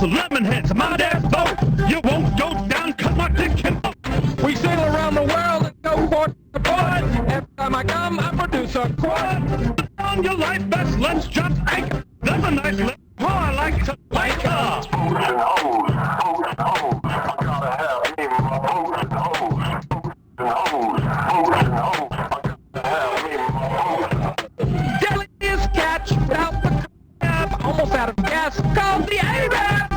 the lemon heads, my dad's boat. You won't go down, cut my dick and We sail around the world and go port to port. Every time I come, I produce a quad. on your life vest, let's jump anchor. That's a nice lift. Oh, I like to like her. Boots and hoes, boots and hoes. I gotta have me my boots and hoes, boots and hoes, boots and hoes. I gotta have me my boots and hoes. Deadliest catch without the crab. Almost out of gas, called the Arabs.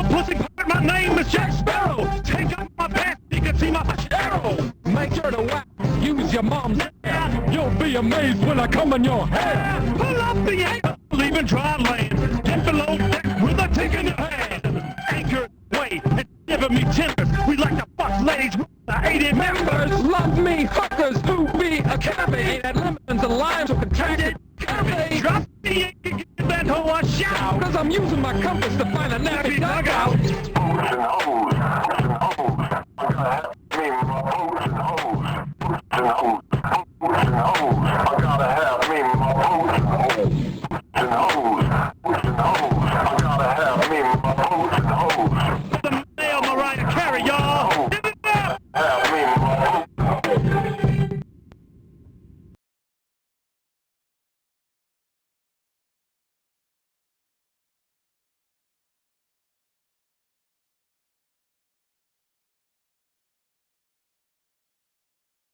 Pussy part, my name is Jack Sparrow. Take off my pants, you can see my arrow. Make sure to wax, use your mom's hair. You'll be amazed when I come in your head. Pull up the anchor, leaving dry land. Get below deck with a tick in your hand. Anchor way, it's giving me timbers. We like to fuck ladies with the 80 members. Love me hookers who be a cabbie. That lemons and limes with contracted cabbie. Drop the anchor, give that hoe a shout. Cause I'm using my compass to find a nappy dugout.